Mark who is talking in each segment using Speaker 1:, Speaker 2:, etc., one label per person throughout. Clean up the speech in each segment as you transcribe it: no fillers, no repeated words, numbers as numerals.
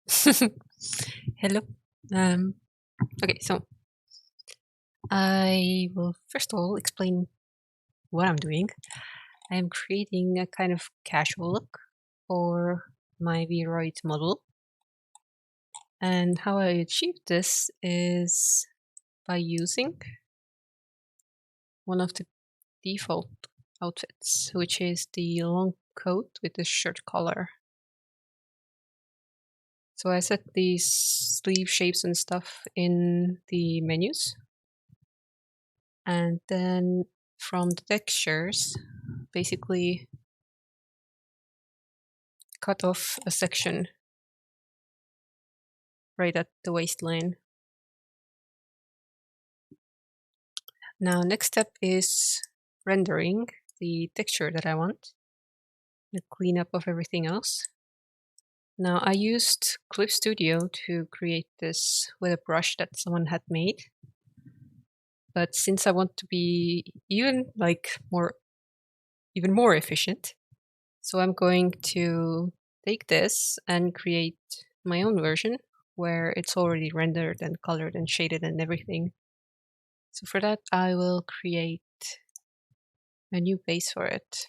Speaker 1: Hello. Um, okay, so I will first of all explain what I'm doing. I'm creating a kind of casual look for my V-Roid model. And how I achieve this is by using one of the default outfits, which is the long coat with the shirt collar. So I set these sleeve shapes and stuff in the menus. And then from the textures, basically cut off a section right at the waistline. Now, next step is rendering the texture that I want, the cleanup of everything else. Now, I used Clip Studio to create this with a brush that someone had made. But since I want to be even more efficient, so I'm going to take this and create my own version where it's already rendered and colored and shaded and everything. So for that, I will create a new base for it.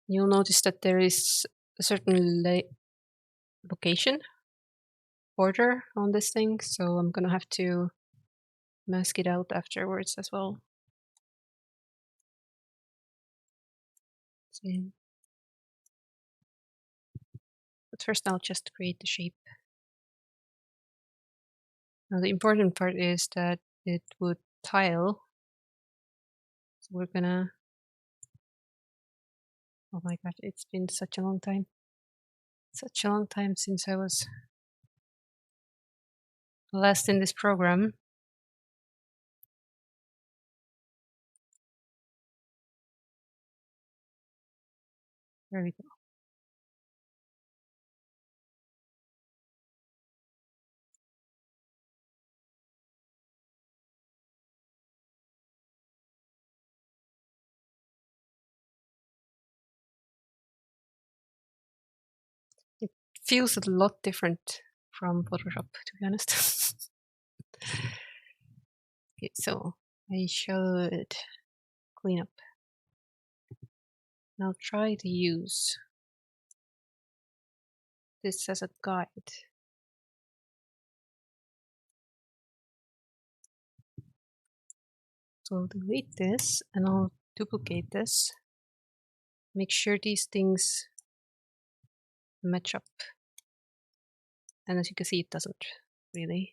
Speaker 1: You'll notice that there is a certain location border on this thing, so I'm gonna have to mask it out afterwards as well. So, but first I'll just create the shape. Now the important part is that it would tile. So we're gonna, oh my god, it's been such a long time. Such a long time since I was last in this program. There we go. It feels a lot different from Photoshop, to be honest. Okay, so I should clean up. Now try to use this as a guide. So I'll delete this and I'll duplicate this. Make sure these things match up. And as you can see, it doesn't really.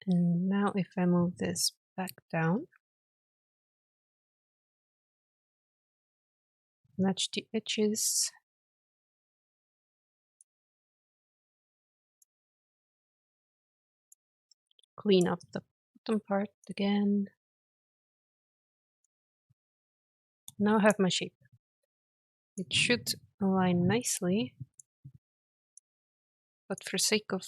Speaker 1: And now if I move this back down, match the edges. Clean up the bottom part again. Now I have my shape. It should align nicely, but for sake of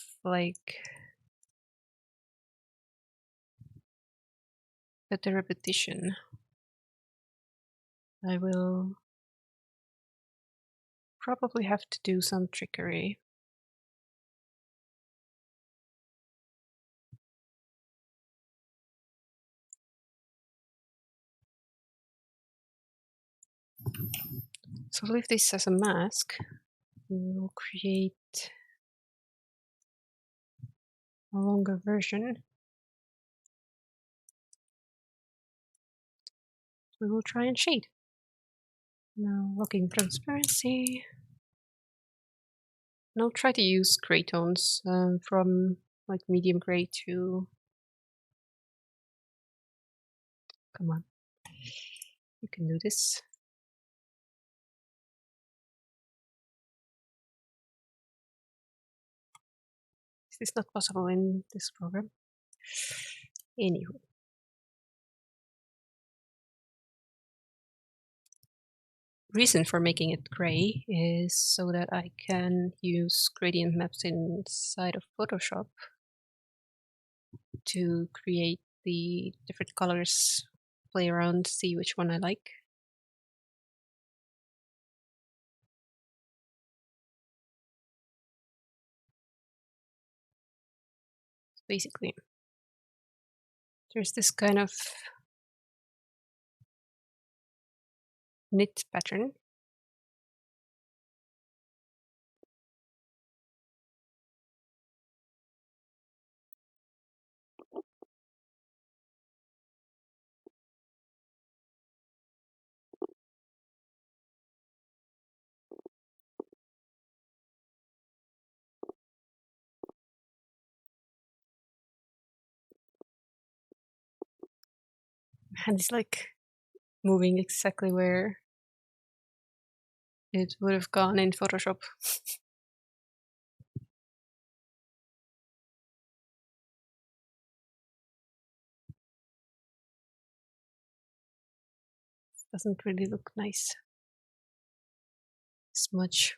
Speaker 1: better repetition, I will probably have to do some trickery. So I'll leave this as a mask. We'll create a longer version. We will try and shade. Now locking transparency. And I'll try to use gray tones from like medium gray to, come on, you can do this. This is not possible in this program. Anywho. Reason for making it gray is so that I can use gradient maps inside of Photoshop to create the different colors, play around, see which one I like. Basically, there's this kind of knit pattern. And it's like moving exactly where it would have gone in Photoshop. Doesn't really look nice. Smudge.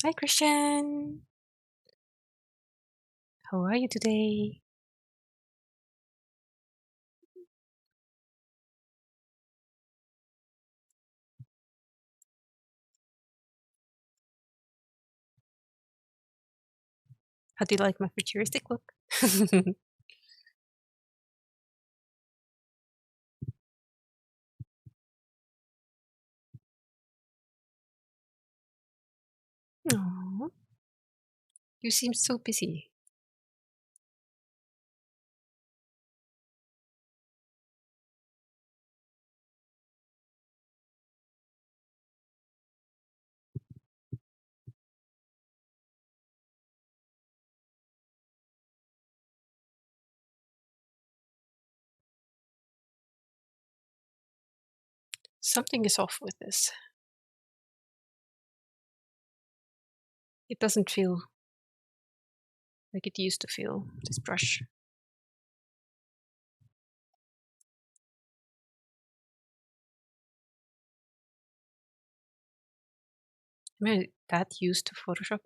Speaker 1: Hi, Christian. How are you today? How do you like my futuristic look? Aww. You seem so busy. Something is off with this. It doesn't feel like it used to feel, this brush. Am I that used to Photoshop?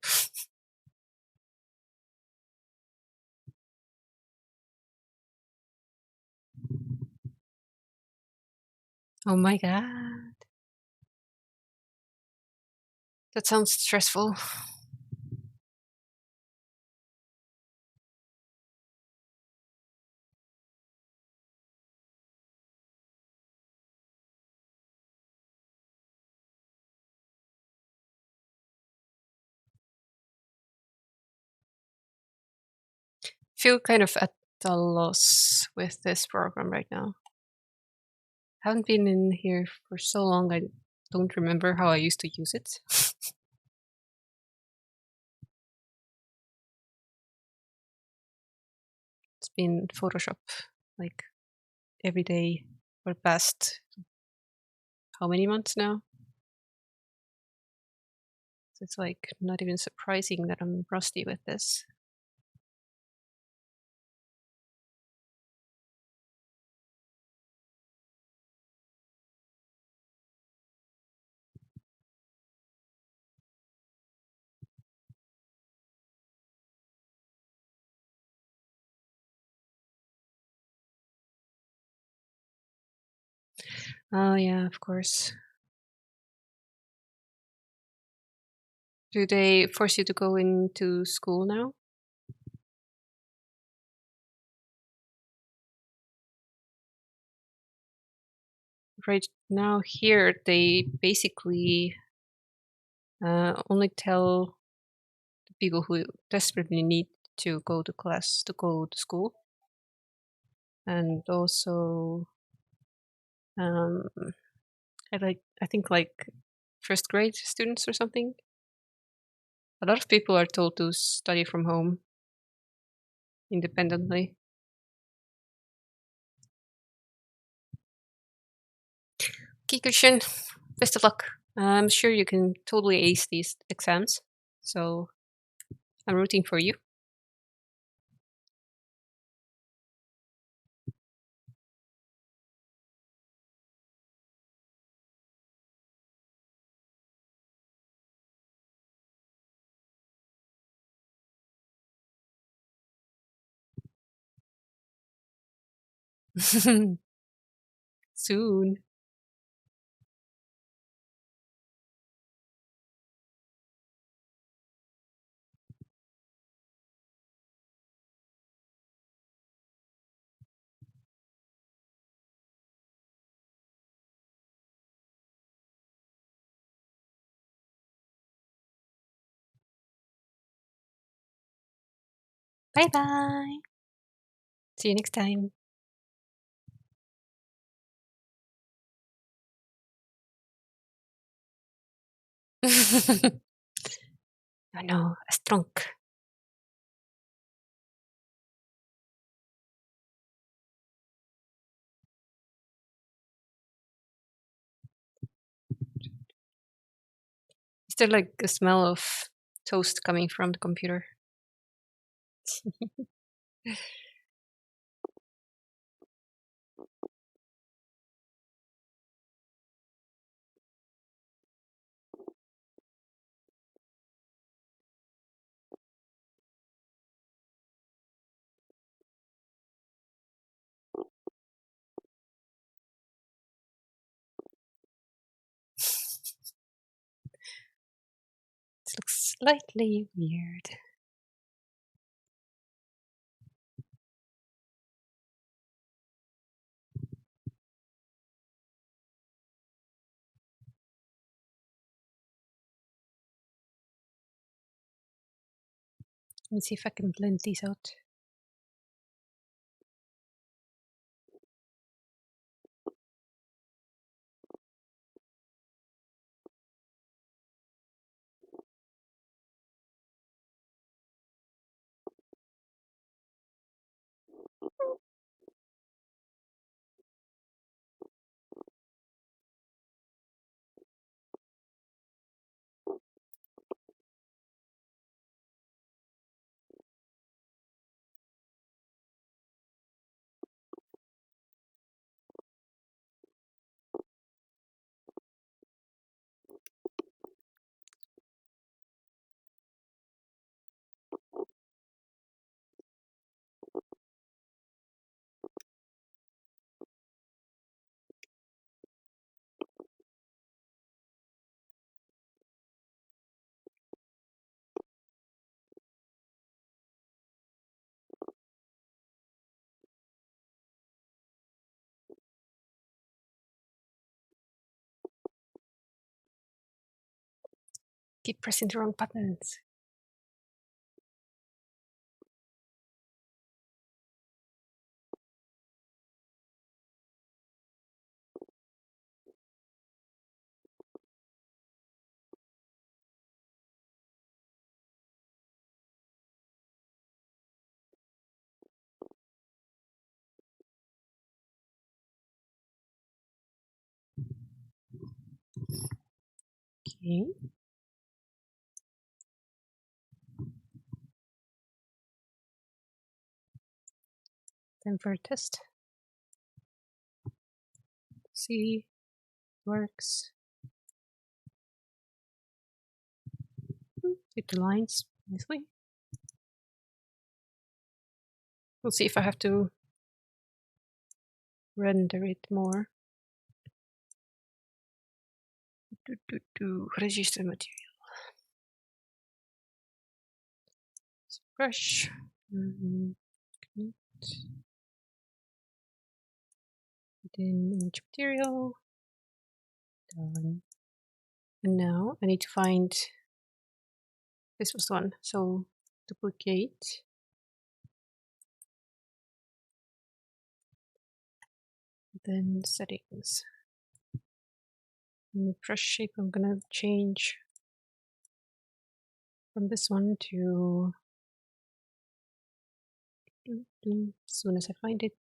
Speaker 1: Oh my god. That sounds stressful. Feel kind of at a loss with this program right now. Haven't been in here for so long, I don't remember how I used to use it. It's been Photoshop like every day for the past how many months now? So it's like not even surprising that I'm rusty with this. Oh yeah, of course. Do they force you to go into school now? Right now here, they basically only tell the people who desperately need to go to class to go to school. And also, I think like first grade students or something. A lot of people are told to study from home. independently. Okay, Christian, best of luck. I'm sure you can totally ace these exams, so I'm rooting for you. Soon. Bye bye. See you next time. Oh no, a strunk. Is there like a smell of toast coming from the computer? This looks slightly weird. Let me see if I can blend these out. Keep pressing the wrong buttons. Okay. Time for a test. See, works. Hit the lines nicely. We'll see if I have to render it more. Register material. Brush. Then image material. Done. And now I need to find, this was the one, so duplicate. Then settings. And brush shape, I'm gonna change from this one to As soon as I find it.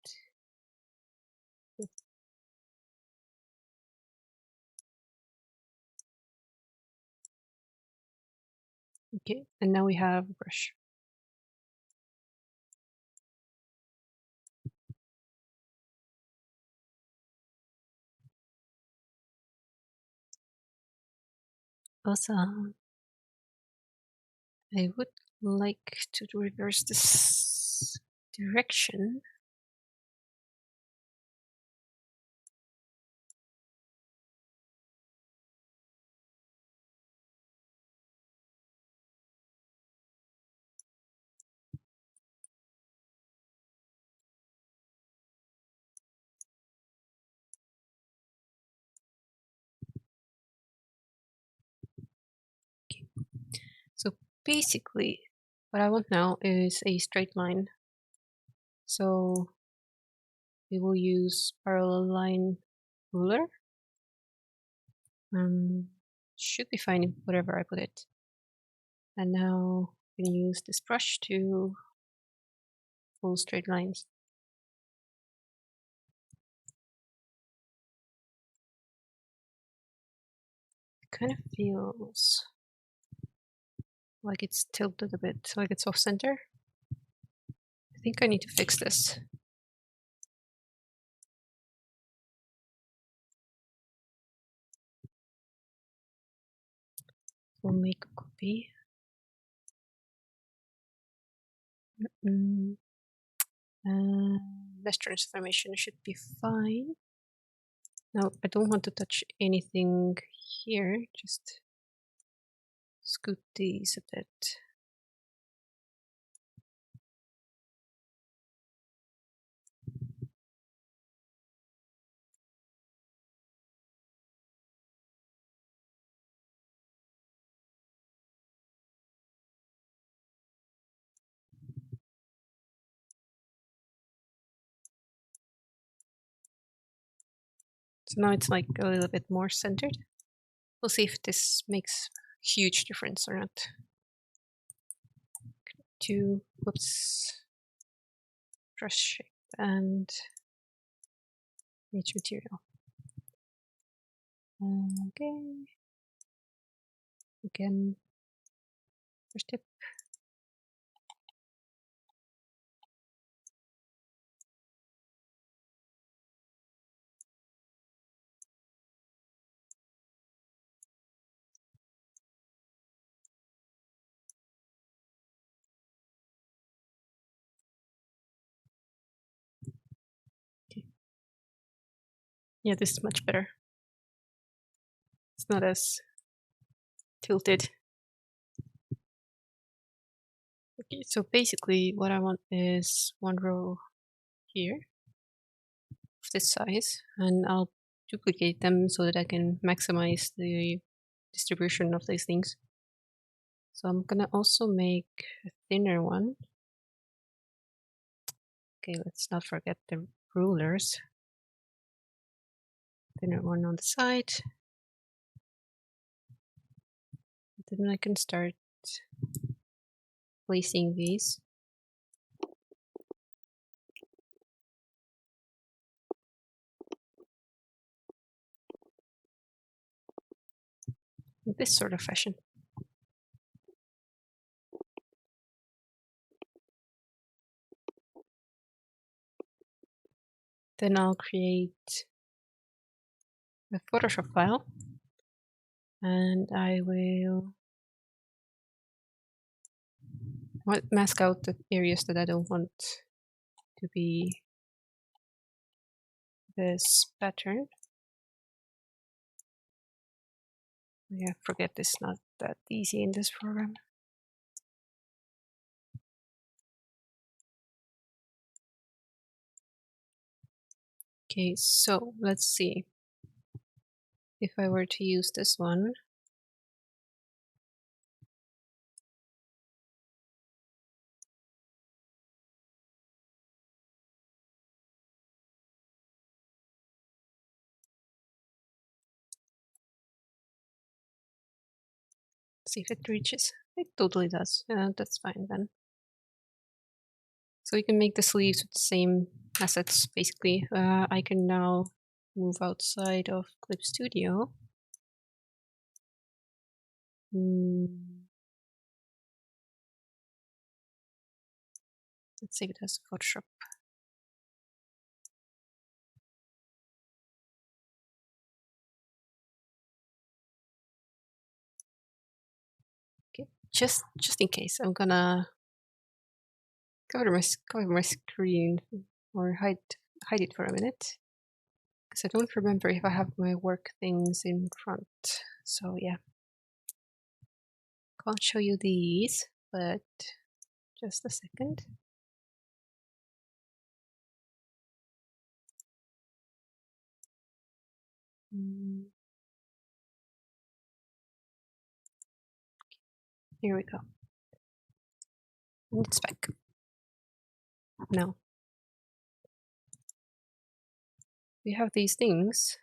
Speaker 1: Okay, and now we have a brush. Awesome. I would like to reverse this direction. Okay. So basically, what I want now is a straight line. So we will use parallel line ruler. Should be fine whatever I put it. And now we can use this brush to pull straight lines. It kind of feels like it's tilted a bit, like it's off center. I think I need to fix this. We'll make a copy. Mesh transformation should be fine. Now I don't want to touch anything here, just scoot these a bit. So now it's like a little bit more centered. We'll see if this makes huge difference or not. To whoops, brush shape and nature material. Okay. Again, first tip. Okay. Yeah, this is much better. It's not as tilted. Okay, so basically what I want is one row here of this size, and I'll duplicate them so that I can maximize the distribution of these things. So I'm gonna also make a thinner one. Okay, let's not forget the rulers. Thinner one on the side. Then I can start placing these. In this sort of fashion. Then I'll create a Photoshop file, and I will mask out the areas that I don't want to be this pattern. Yeah, forget this, not that easy in this program. Okay, so let's see. If I were to use this one, see if it reaches. It totally does. That's fine then. So we can make the sleeves with the same assets, basically. I can now move outside of Clip Studio. Let's save it as Photoshop. Okay, just in case, I'm gonna cover my screen or hide it for a minute, because I don't remember if I have my work things in front. So yeah, can't show you these, but just a second. Here we go. And it's back. Now we have these things,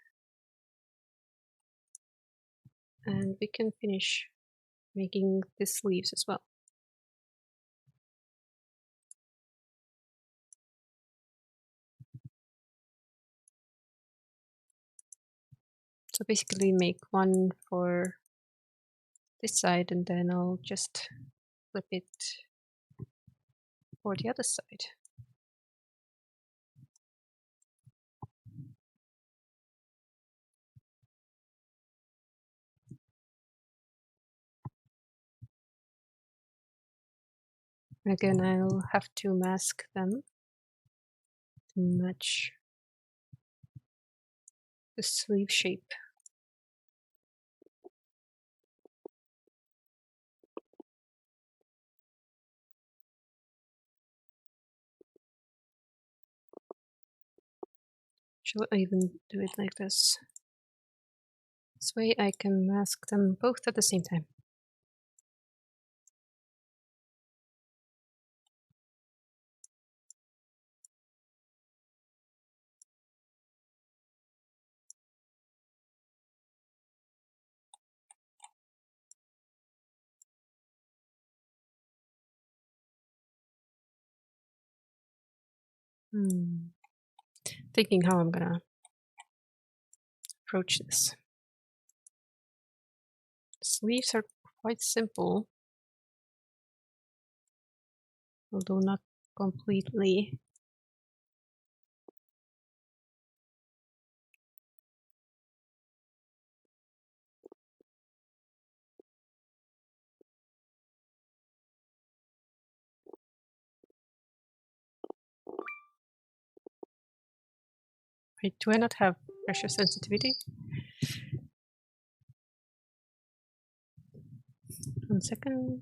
Speaker 1: and we can finish making the sleeves as well. So basically make one for this side, and then I'll just flip it for the other side. Again, I'll have to mask them to match the sleeve shape. Shall I even do it like this? This way I can mask them both at the same time. Thinking how I'm gonna approach this. Sleeves are quite simple, although not completely. Wait, do I not have pressure sensitivity? 1 second.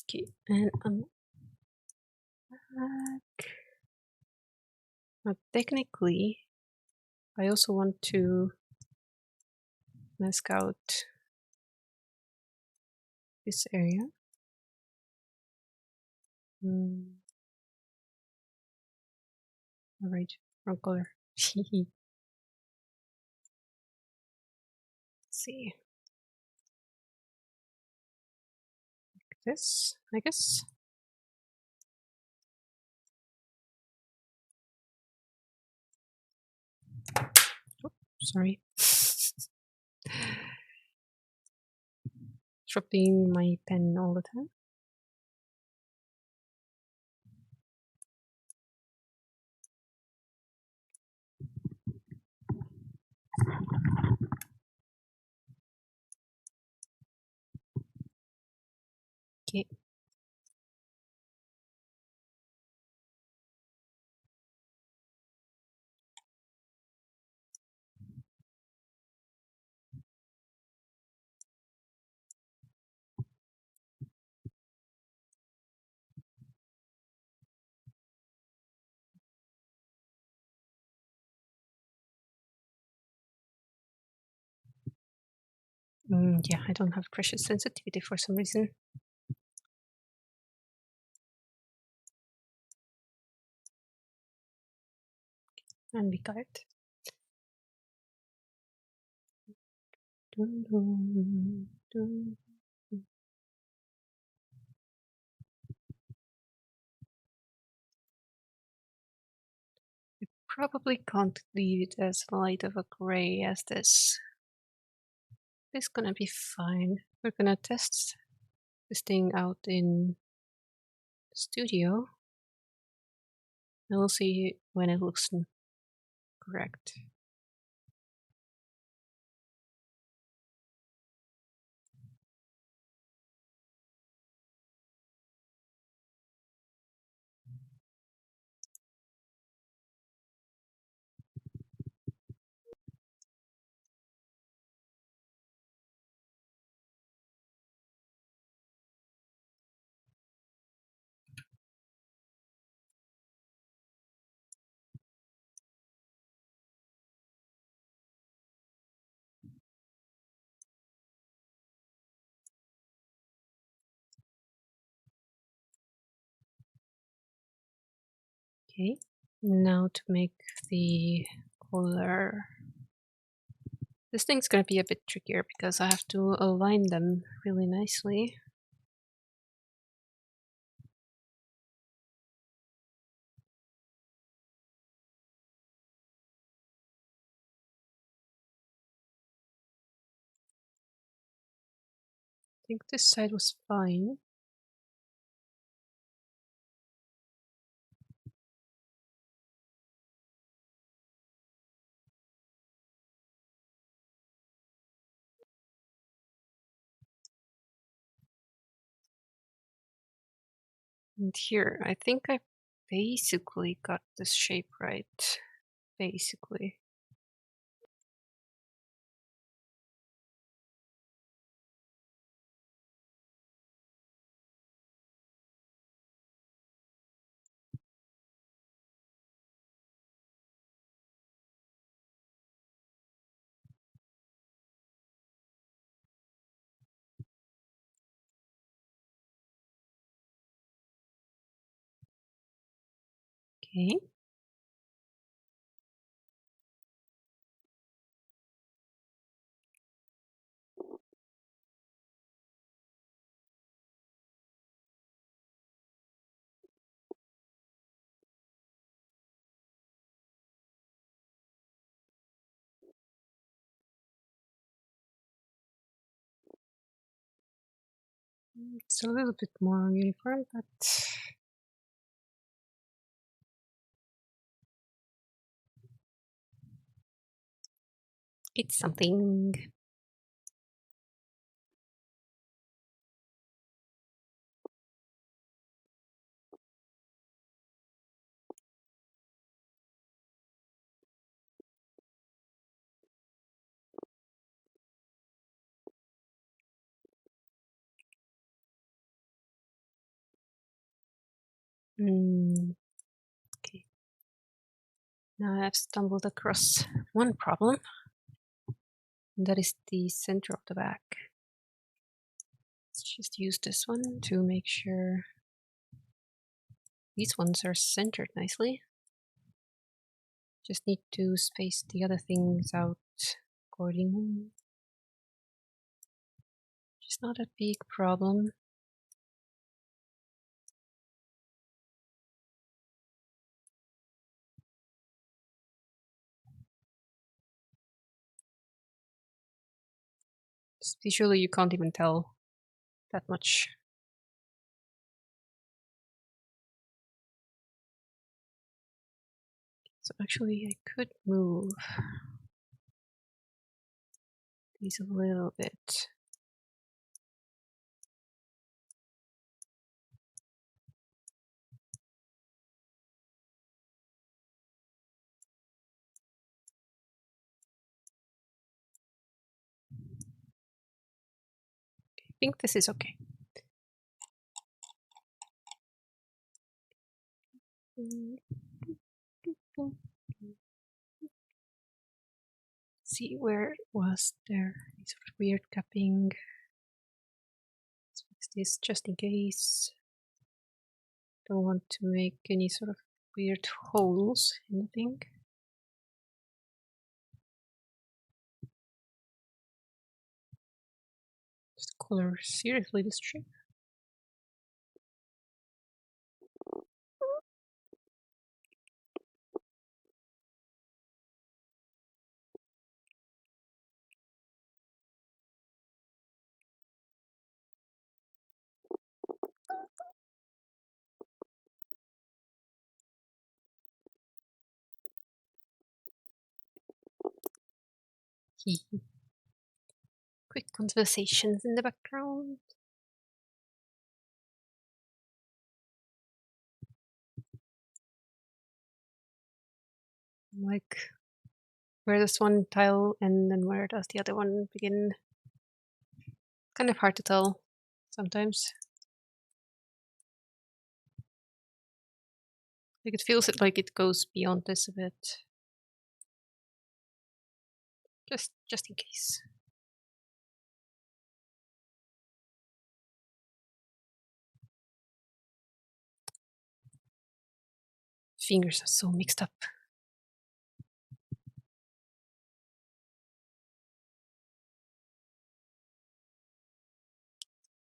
Speaker 1: Okay, and I'm back. Now, technically, I also want to mask out this area. All right, wrong color. Let's see. Like this, I guess. Oh, sorry. Dropping my pen all the time. Okay. Yeah, I don't have pressure sensitivity for some reason. And we got it. Dun, dun, dun. Probably can't leave it as light of a gray as this. It's gonna be fine. We're gonna test this thing out in Studio, and we'll see when it looks correct. Okay, now to make the color. This thing's gonna be a bit trickier because I have to align them really nicely. I think this side was fine. And here, I think I basically got this shape right. Basically. Okay. It's a little bit more uniform, but it's something. Okay. Now I've stumbled across one problem, and that is the center of the back. Let's just use this one to make sure these ones are centered nicely. Just need to space the other things out accordingly. Just not a big problem. Just visually, you can't even tell that much. So actually, I could move these a little bit. I think this is okay. See where was there any sort of weird cupping. Let's fix this just in case. Don't want to make any sort of weird holes in the thing. Just color seriously this shape. Quick conversations in the background. Like, where does one tile end and where does the other one begin? Kind of hard to tell sometimes. Like, it feels like it goes beyond this a bit. Just in case. Fingers are so mixed up.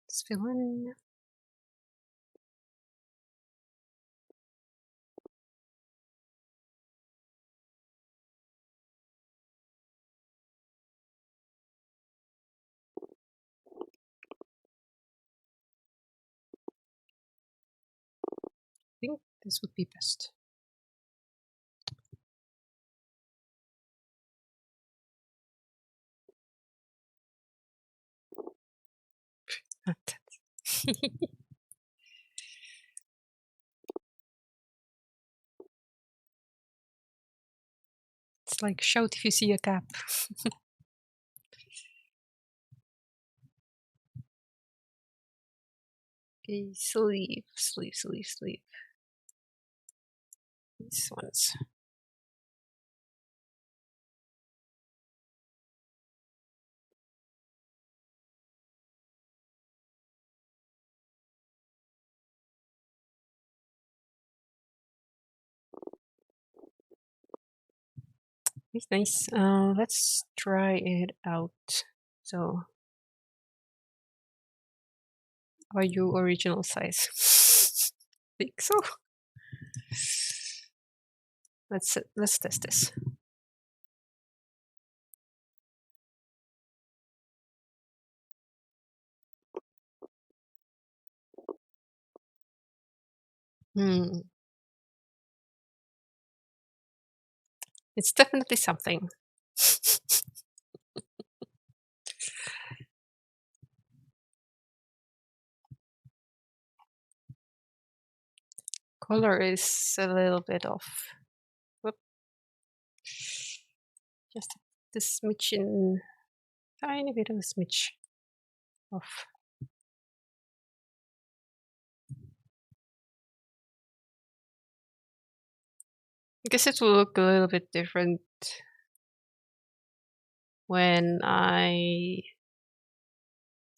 Speaker 1: Let's fill in. I think this would be best. Not that. It's like shout if you see a cap. Okay, sleeve. These ones. Nice. Let's try it out. So, are you original size? Think so. Let's test this. It's definitely something. Color is a little bit off. Whoop. Just the smidgen, tiny bit of a smidge off. I guess it will look a little bit different when I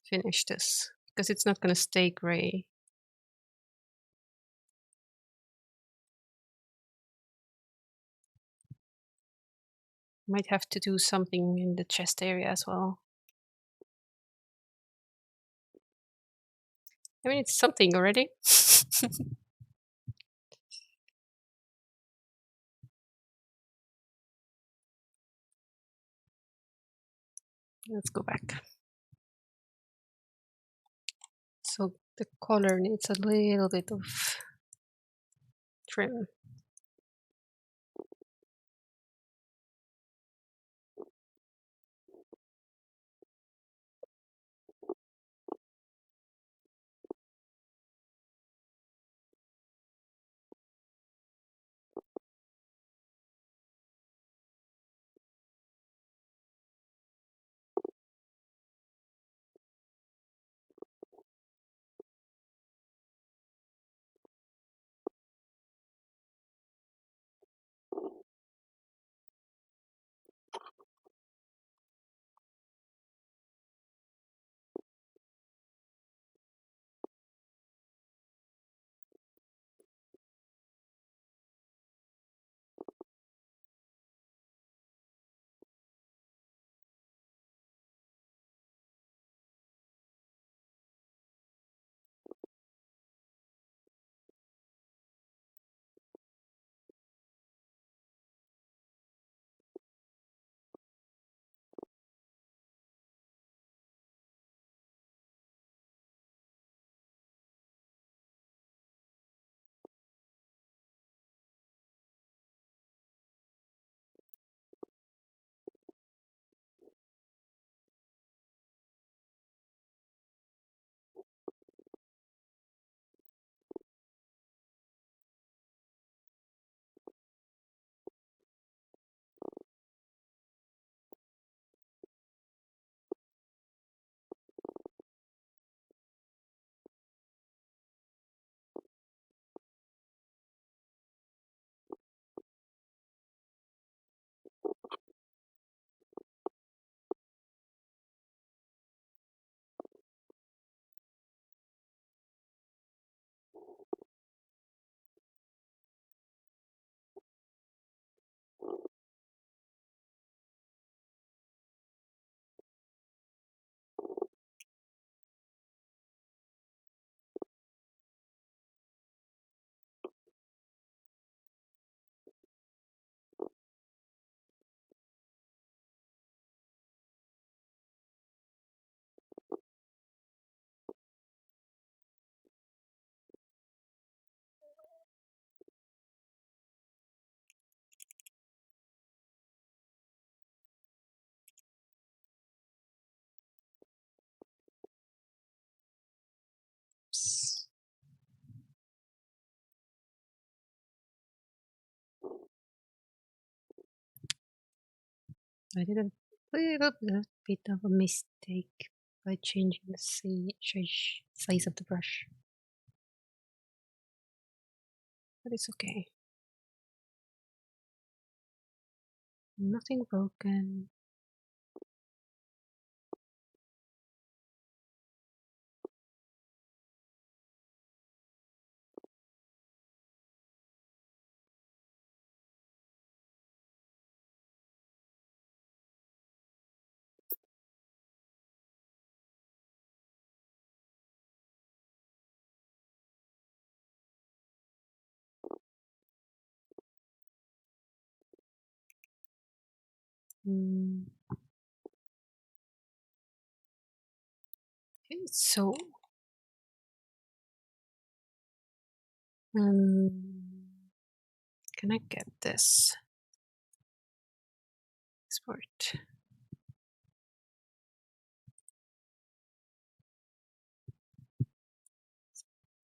Speaker 1: finish this, because it's not going to stay gray. Might have to do something in the chest area as well. I mean, it's something already. Let's go back. So the color needs a little bit of trim. I did a little bit of a mistake by changing the size of the brush. But it's okay. Nothing broken. Okay, so can I get this? Export.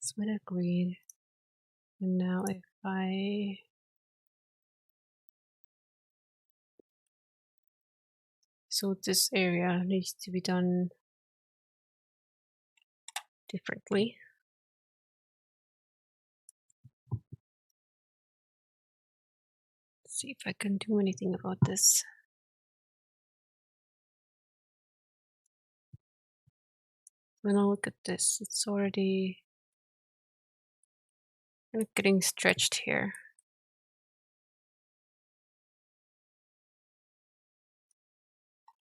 Speaker 1: Sped agreed. And now if I so this area needs to be done differently. Let's see if I can do anything about this. When I look at this, it's already kind of getting stretched here.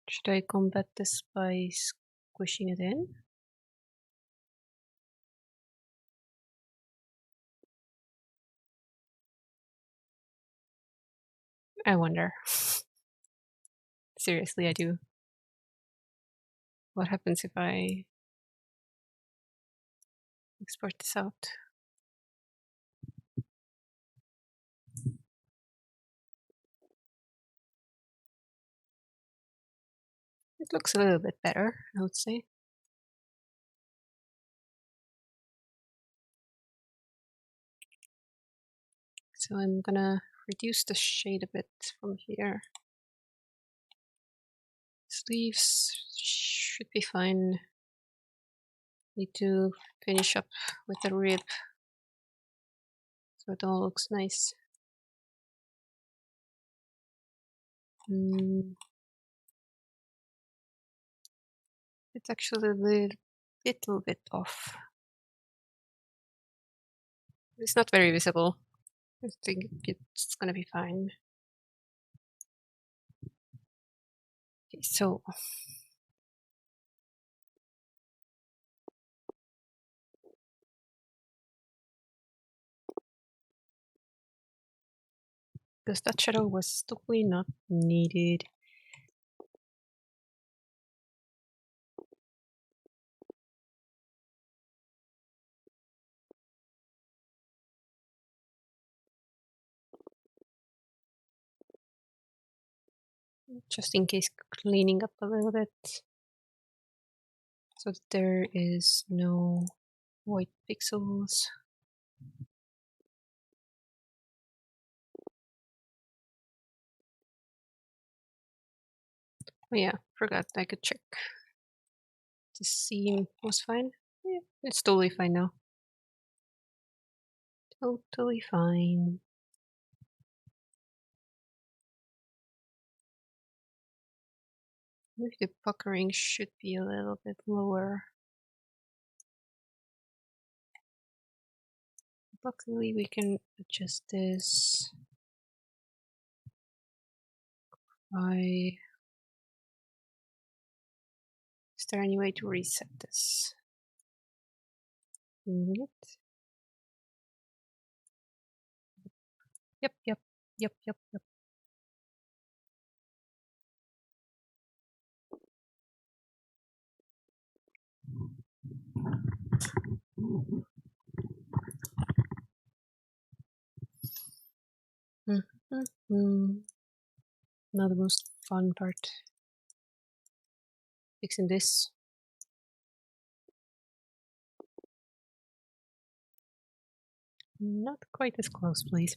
Speaker 1: Should I combat this by squishing it in? I wonder. Seriously, I do. What happens if I export this out? It looks a little bit better, I would say. So I'm gonna reduce the shade a bit from here. Sleeves should be fine. Need to finish up with the rib so it all looks nice. It's actually a little bit off. It's not very visible. I think it's gonna be fine. Okay, so because that shadow was totally not needed. Just in case, cleaning up a little bit so that there is no white pixels. Oh yeah, forgot I could check. The seam was fine. Yeah, it's totally fine now. Totally fine. Maybe the puckering should be a little bit lower. Luckily, we can adjust this by... Is there any way to reset this? Yep. Yep. Now the most fun part. Fixing this. Not quite as close, please.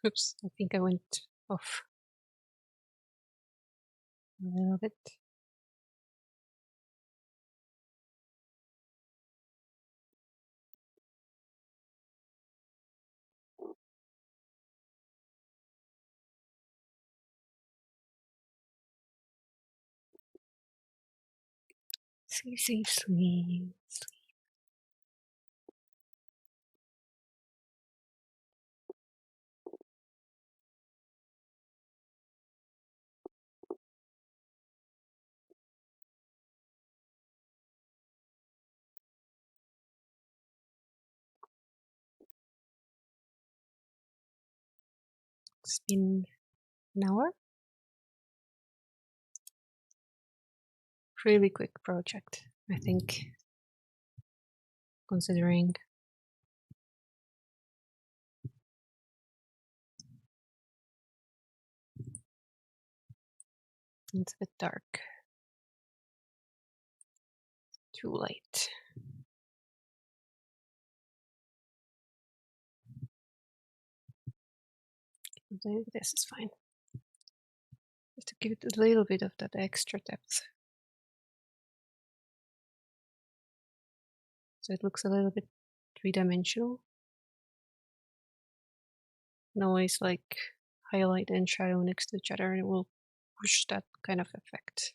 Speaker 1: Oops, I think I went off a little bit. Sleep, sleep, sleep. It's been an hour. Really quick project, I think, considering it's a bit dark. Too light. This is fine. Just to give it a little bit of that extra depth. So it looks a little bit three-dimensional. Noise like highlight and shadow next to each other, and it will push that kind of effect.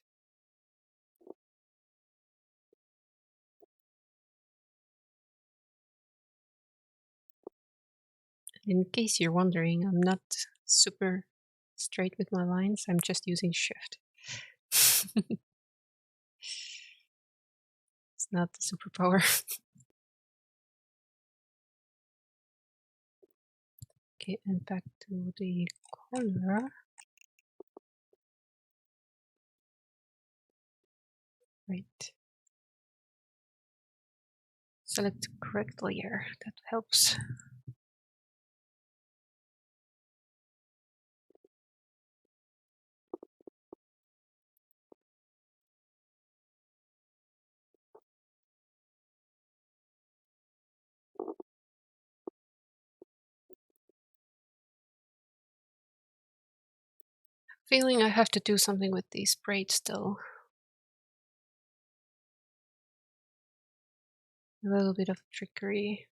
Speaker 1: In case you're wondering, I'm not super straight with my lines, I'm just using shift. It's not the superpower. Okay, and back to the color. Right. Select the correct layer, that helps. Feeling I have to do something with these braids still. A little bit of trickery.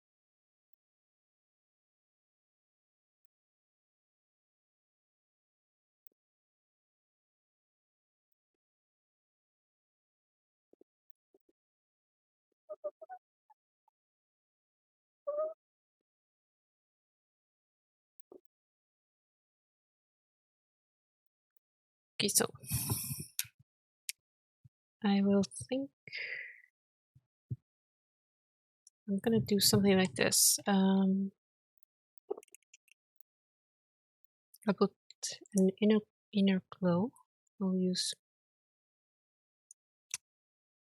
Speaker 1: Okay, so I will think I'm gonna do something like this. I'll put an inner glow. I'll use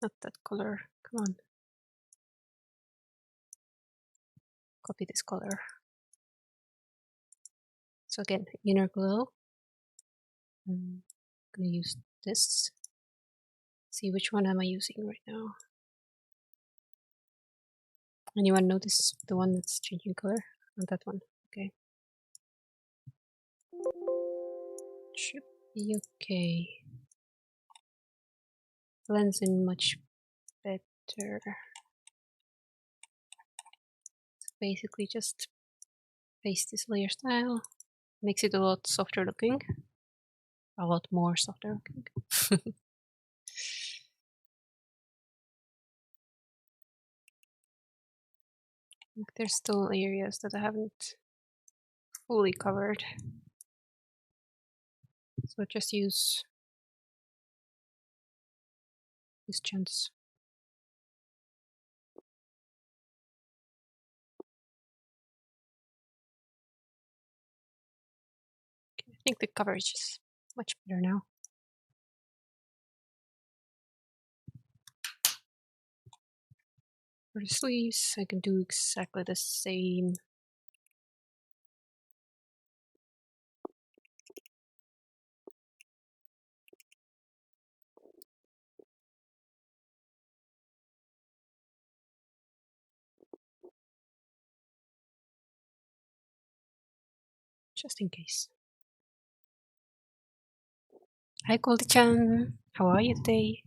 Speaker 1: not that color. Come on, copy this color. So again, inner glow. I'm gonna use this. See which one am I using right now. Anyone notice the one that's changing color? Not that one. Okay. Should be okay. Blends in much better. Basically just paste this layer style. Makes it a lot softer looking. A lot more softer looking. There's still areas that I haven't fully covered. So just use these chunks. I think the coverage is much better now. For the sleeves, I can do exactly the same. just in case. Hi, Goldie-chan. How are you today?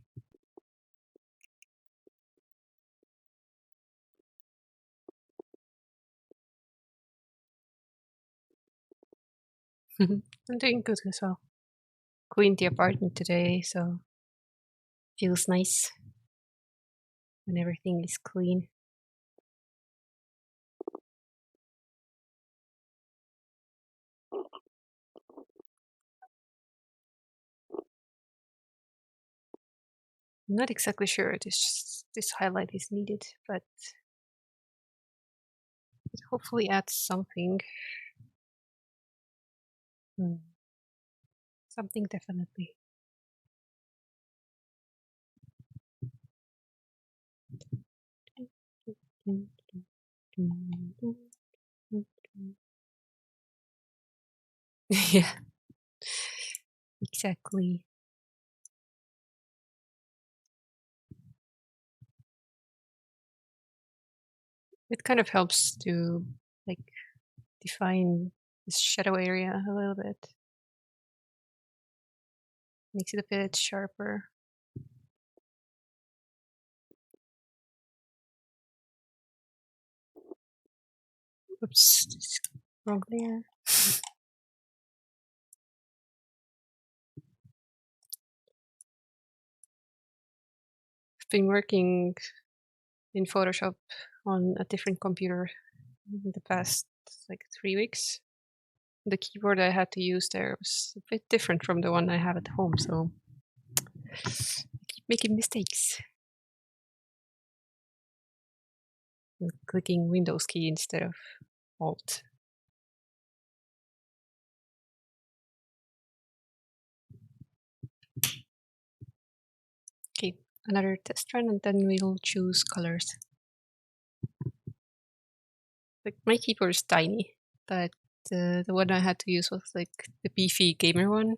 Speaker 1: I'm doing good as well. Cleaned the apartment today, so feels nice when everything is clean. I'm not exactly sure this highlight is needed, but it hopefully adds something. Something definitely. Yeah, exactly. It kind of helps to like define this shadow area a little bit. Makes it a bit sharper. Oops, wrong layer. I've been working in Photoshop on a different computer in the past like 3 weeks. The keyboard I had to use there was a bit different from the one I have at home, so I keep making mistakes. I'm clicking Windows key instead of Alt. Okay, another test run, and then we'll choose colors. Like my keyboard is tiny, but the one I had to use was like the beefy gamer one.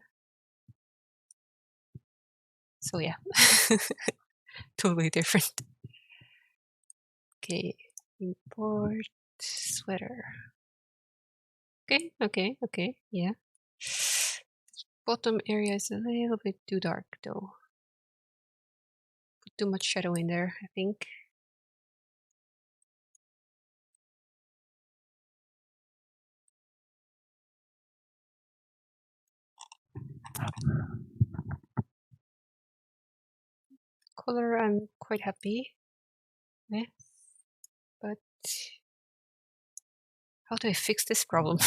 Speaker 1: So yeah, totally different. Okay, import sweater. Okay, yeah. Bottom area is a little bit too dark though. Put too much shadow in there, I think. Color, I'm quite happy with, but how do I fix this problem?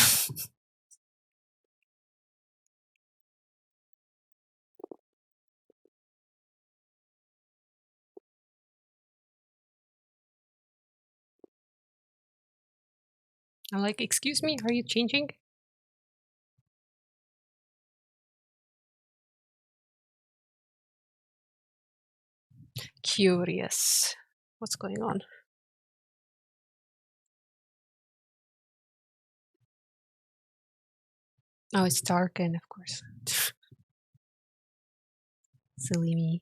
Speaker 1: I'm like, excuse me, are you changing? Curious. What's going on? Oh, it's darkened, of course. Silly me.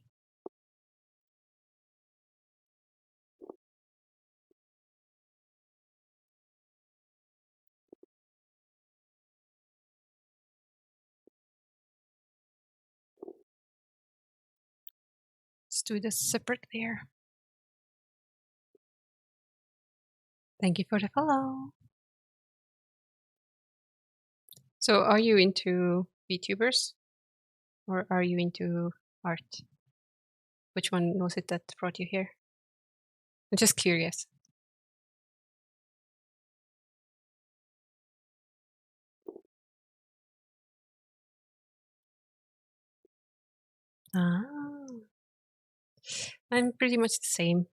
Speaker 1: Let's do this separate layer. Thank you for the follow. So are you into VTubers or are you into art? Which one was it that brought you here? I'm just curious. Ah, I'm pretty much the same.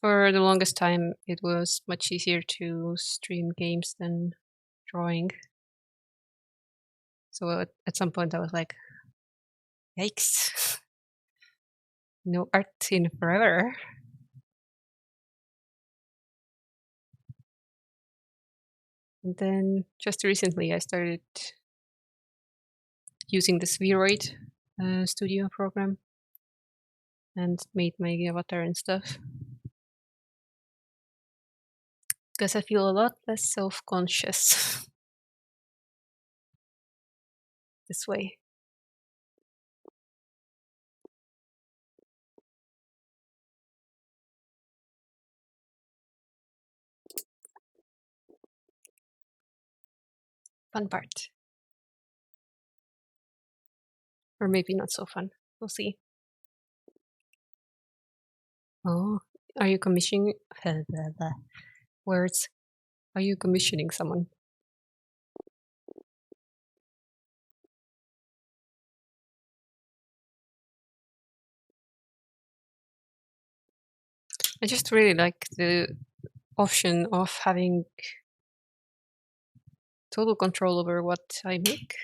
Speaker 1: For the longest time, it was much easier to stream games than drawing. So at some point I was like, yikes, no art in forever. And then just recently I started using this V-Roid studio program and made my avatar and stuff. Because I feel a lot less self-conscious this way. Fun part. Or maybe not so fun. We'll see. Oh, are you commissioning words? Are you commissioning someone? I just really like the option of having total control over what I make.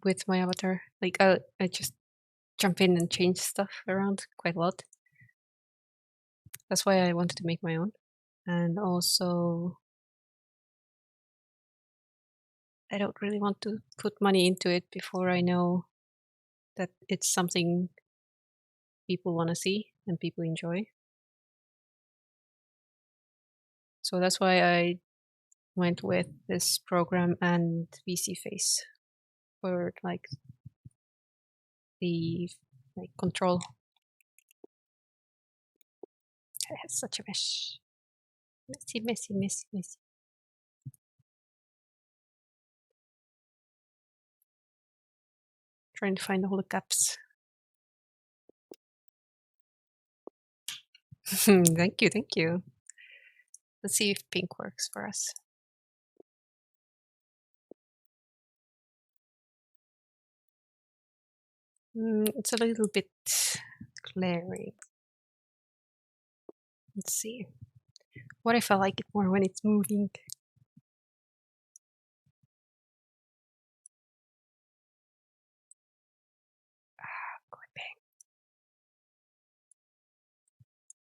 Speaker 1: With my avatar. Like I just jump in and change stuff around quite a lot. That's why I wanted to make my own. And also, I don't really want to put money into it before I know that it's something people want to see and people enjoy. So that's why I went with this program and VSeeFace for like the control. I have such a mesh. Messy, messy, messy, messy. Trying to find all the gaps. Thank you, thank you. Let's see if pink works for us. It's a little bit glaring. Let's see. What if I like it more when it's moving?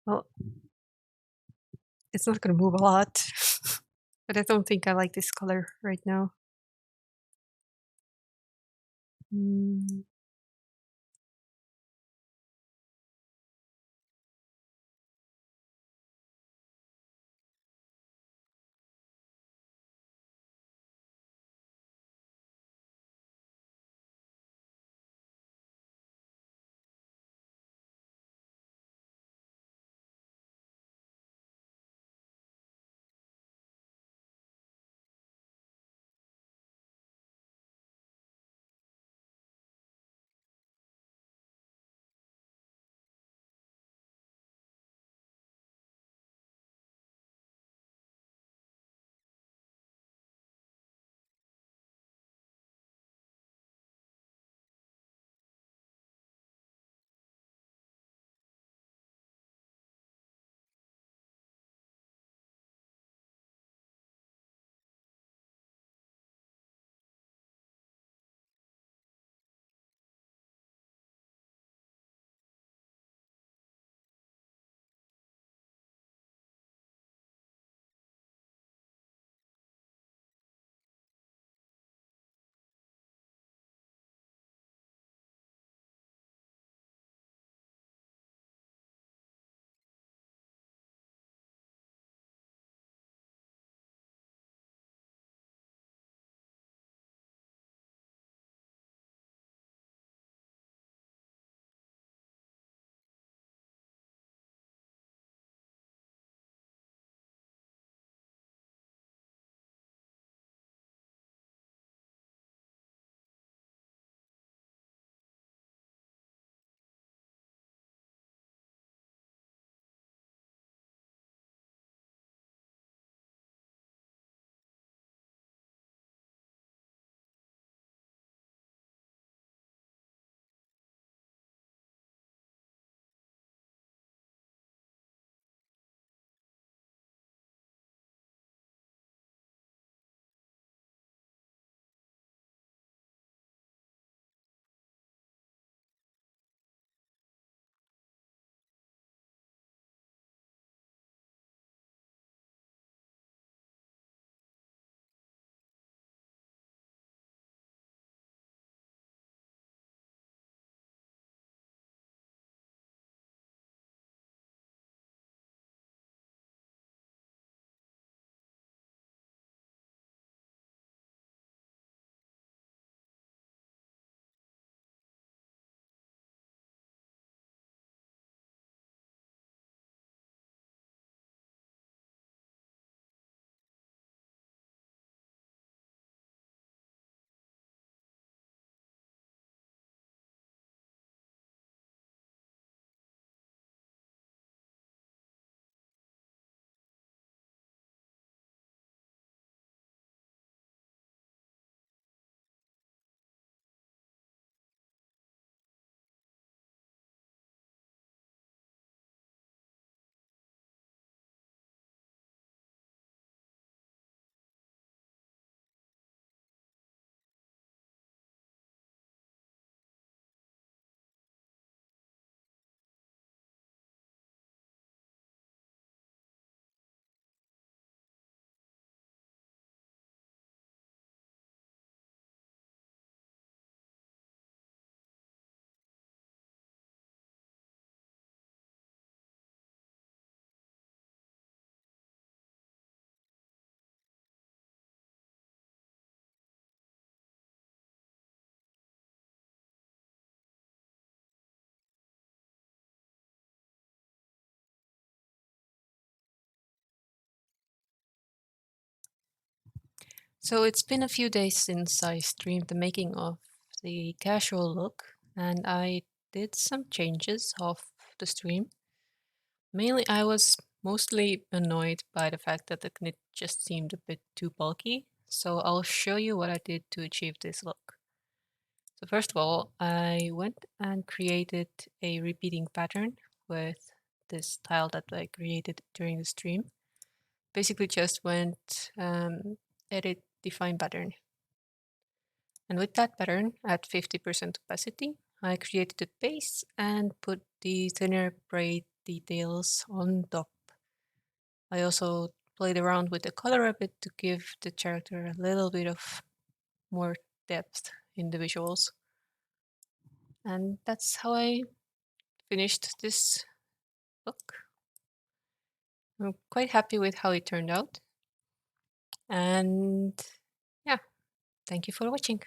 Speaker 1: Well, it's not going to move a lot, but I don't think I like this color right now. So it's been a few days since I streamed the making of the casual look, and I did some changes of the stream. Mainly, I was mostly annoyed by the fact that the knit just seemed a bit too bulky, so I'll show you what I did to achieve this look. So first of all, I went and created a repeating pattern with this tile that I created during the stream. Basically just went edit define pattern. And with that pattern at 50% opacity, I created a base and put the thinner braid details on top. I also played around with the color a bit to give the character a little bit of more depth in the visuals. And that's how I finished this look. I'm quite happy with how it turned out. And yeah, thank you for watching.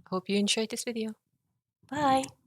Speaker 1: Hope you enjoyed this video. Bye!